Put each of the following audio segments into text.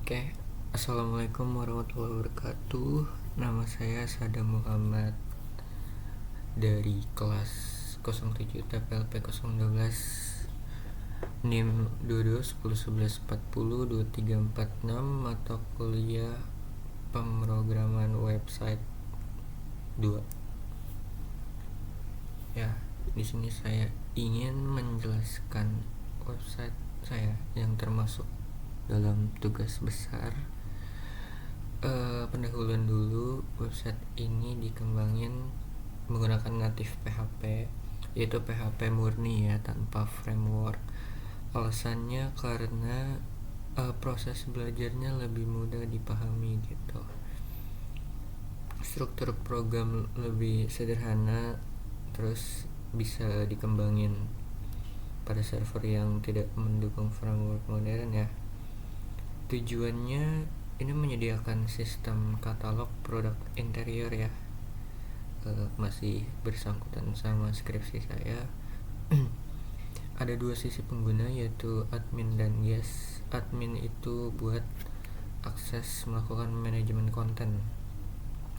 Oke, Assalamualaikum warahmatullahi wabarakatuh. Nama saya Sadam Muhammad dari kelas 07 TPLP 012 NIM 22 10 11 40 2346 mata kuliah pemrograman website 2. Ya, di sini saya ingin menjelaskan website saya yang termasuk dalam tugas besar. Pendahuluan dulu, website ini dikembangin menggunakan native PHP, yaitu PHP murni ya, tanpa framework. Alasannya karena proses belajarnya lebih mudah dipahami gitu. Struktur program lebih sederhana, terus bisa dikembangin pada server yang tidak mendukung framework modern ya. Tujuannya ini menyediakan sistem katalog produk interior ya. Masih bersangkutan sama skripsi saya. Ada dua sisi pengguna, yaitu admin dan guest. Admin itu buat akses melakukan manajemen konten,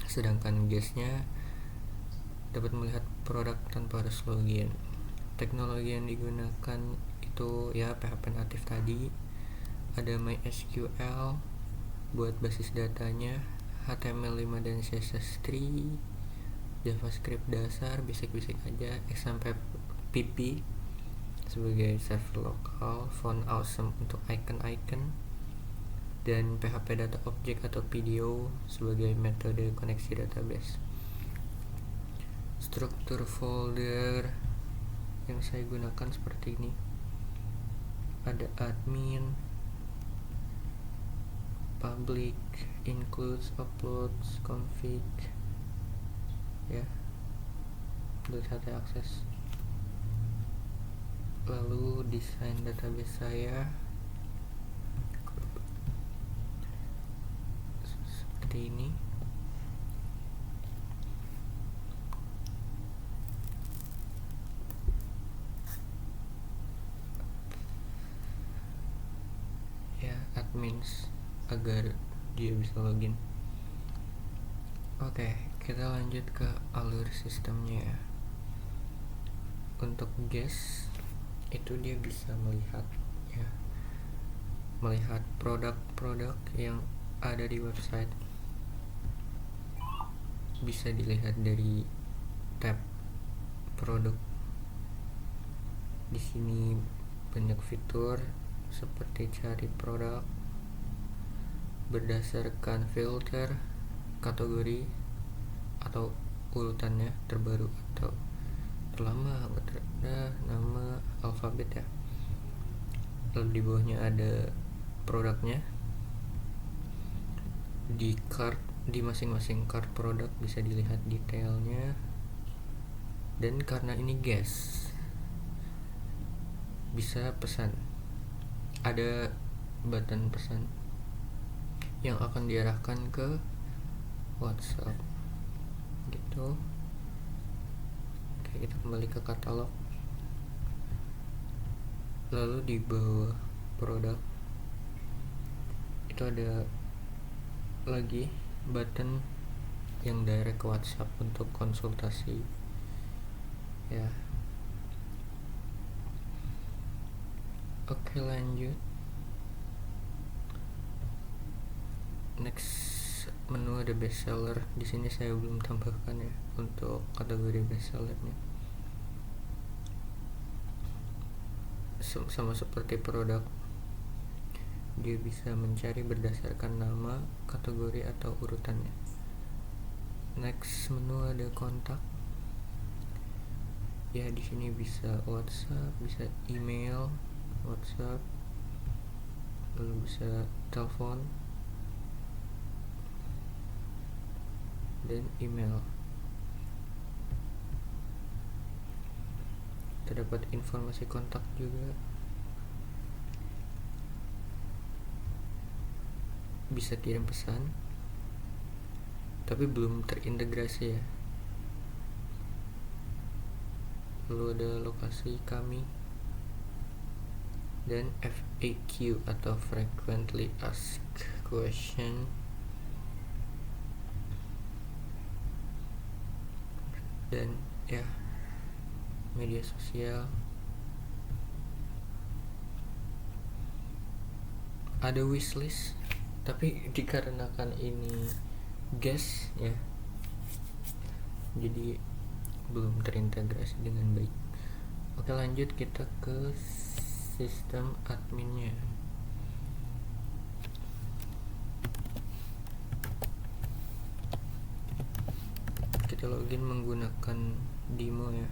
sedangkan guestnya dapat melihat produk tanpa harus login. Teknologi yang digunakan itu ya PHP natif tadi. Ada MySQL buat basis datanya, HTML5 dan CSS3, JavaScript dasar basic aja, XAMPP sebagai server lokal, Font Awesome untuk icon-icon, dan PHP Data Object atau PDO sebagai metode koneksi database. Struktur folder yang saya gunakan seperti ini. Ada admin, public, includes, uploads, config ya, untuk satu akses. Lalu desain database saya seperti ini. Ya, admins agar dia bisa login. Oke, kita lanjut ke alur sistemnya ya. Untuk guest itu dia bisa melihat produk-produk yang ada di website. Bisa dilihat dari tab produk. Di sini banyak fitur seperti cari produk berdasarkan filter, kategori atau urutannya terbaru atau terlama, nama, alfabet ya. Lalu di bawahnya ada produknya. Di masing-masing card produk bisa dilihat detailnya. Dan karena ini guest, bisa pesan. Ada button pesan yang akan diarahkan ke WhatsApp gitu. Oke, kita kembali ke katalog. Lalu di bawah produk itu ada lagi button yang direct ke WhatsApp untuk konsultasi ya. Oke, lanjut. Next menu ada bestseller. Di sini saya belum tambahkan ya untuk kategori bestsellernya. Sama seperti produk, dia bisa mencari berdasarkan nama, kategori atau urutannya. Next menu ada kontak. Ya, di sini bisa WhatsApp, bisa email, WhatsApp, lalu bisa telepon dan email. Terdapat informasi kontak juga. Bisa kirim pesan, tapi belum terintegrasi ya. Lalu ada lokasi kami dan FAQ atau frequently asked question, dan ya media sosial. Ada wishlist, tapi dikarenakan ini guest ya, jadi belum terintegrasi dengan baik. Oke, lanjut kita ke sistem adminnya. Kita login menggunakan Dimo ya,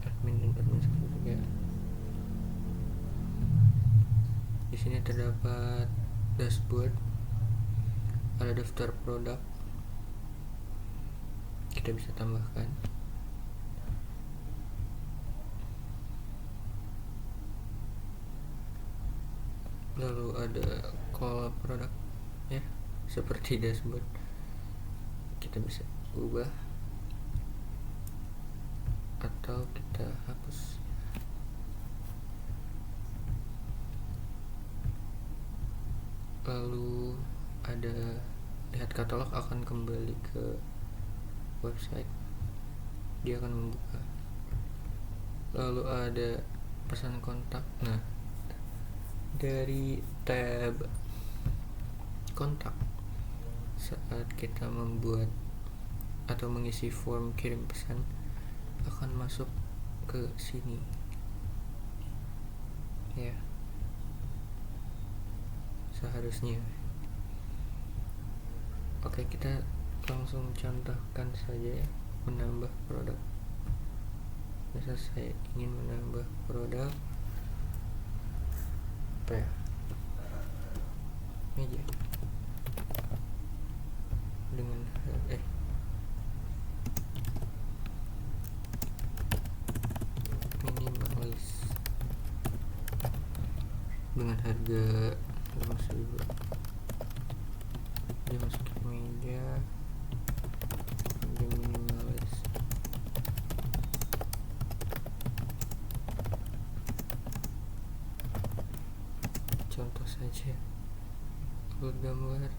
admin dan admin juga. Di sini terdapat dashboard, ada daftar produk, kita bisa tambahkan. Lalu ada call produk ya, seperti dashboard, kita bisa ubah atau kita hapus. Lalu ada lihat katalog, akan kembali ke website, dia akan membuka. Lalu ada pesan kontak. Nah, dari tab kontak, saat kita membuat atau mengisi form kirim pesan, akan masuk ke sini ya, seharusnya. Oke, kita langsung contohkan saja ya, menambah produk. Misal saya ingin menambah produk apa ya, meja dengan minimalis dengan harga 5.000. dia masuk ke meja, dia minimalis. Contoh saja, upload gambar,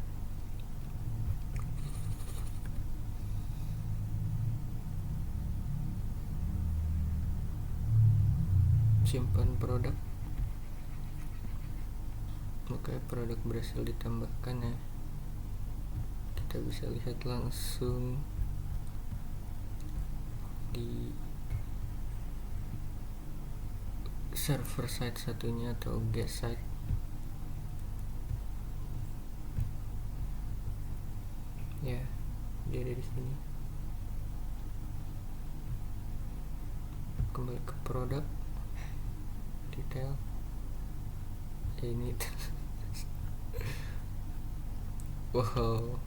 simpan produk. Oke, produk berhasil ditambahkan ya, kita bisa lihat langsung di server site satunya atau guest site. Ya, dia ada di sini. Kembali ke produk, detail. Ini wow,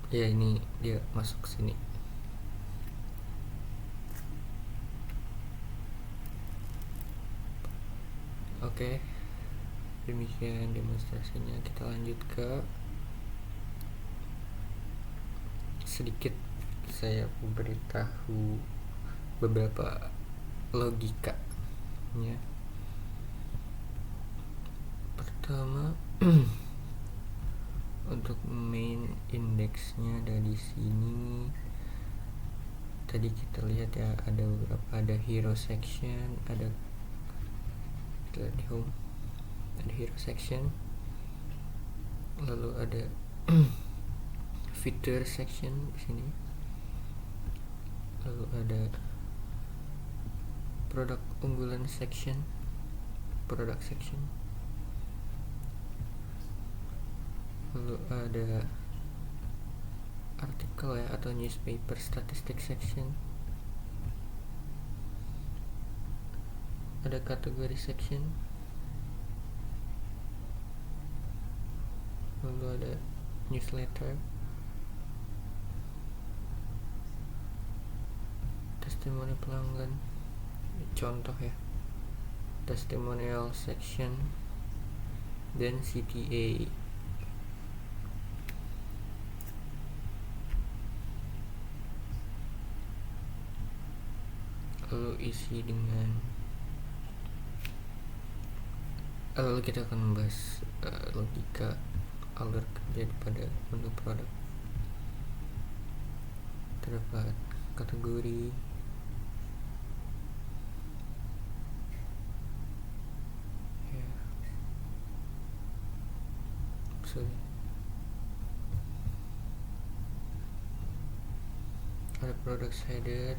ya ini dia masuk sini. Oke, demikian demonstrasinya. Kita lanjut ke sedikit saya beritahu beberapa logikanya. Pertama, untuk main indeksnya ada di sini. Tadi kita lihat ya, ada beberapa, ada hero section, ada kita lihat di home, ada hero section, lalu ada feature section di sini, lalu ada produk unggulan section, product section, lalu ada artikel ya atau newspaper statistic section, ada kategori section, lalu ada newsletter, testimoni pelanggan, contoh ya, testimonial section, dan CTA. lalu isi dengan lalu kita akan membahas logika alur kerja pada menu produk. Terdapat kategori, ya, ada product header,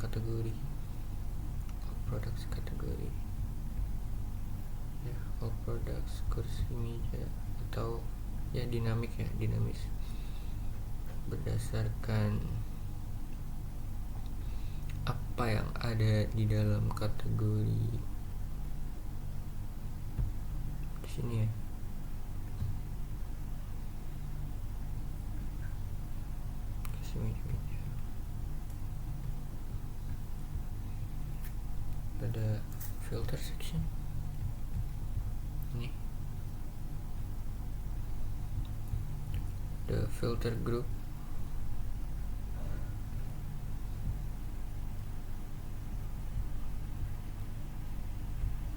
kategori, products kategori, ya, all products, kursi meja, atau ya dinamis berdasarkan apa yang ada di dalam kategori di sini ya. Kursi meja. Ada filter section ini, the filter group,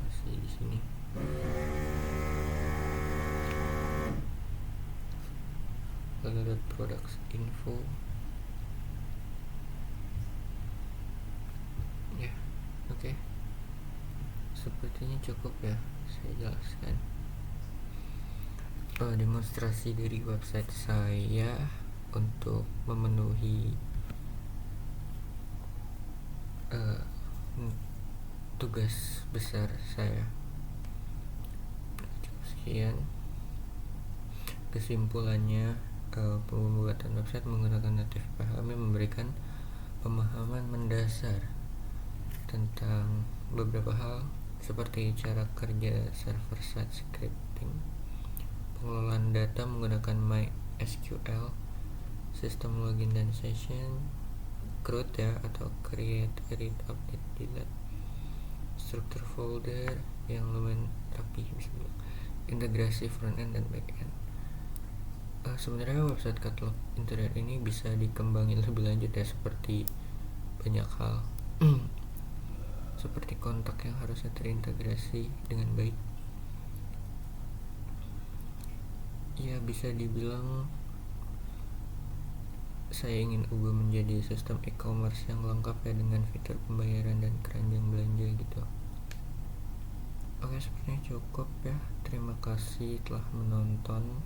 masih di sini. Lalu ada products info, ya, oke. Sepertinya cukup ya saya jelaskan demonstrasi dari website saya untuk memenuhi tugas besar saya. Cukup sekian. Kesimpulannya, pembuatan website menggunakan native PHP memberikan pemahaman mendasar tentang beberapa hal seperti cara kerja server-side scripting, pengelolaan data menggunakan MySQL, sistem login dan session, CRUD ya, atau create, read, update, delete, struktur folder yang lumayan rapi, bisa bilang, integrasi frontend dan backend. Sebenarnya website katalog interior ini bisa dikembangin lebih lanjut ya, seperti banyak hal seperti kontak yang harusnya terintegrasi dengan baik. Ya, bisa dibilang saya ingin ubah menjadi sistem e-commerce yang lengkap ya, dengan fitur pembayaran dan keranjang belanja gitu. Oke, sepertinya cukup ya. Terima kasih telah menonton.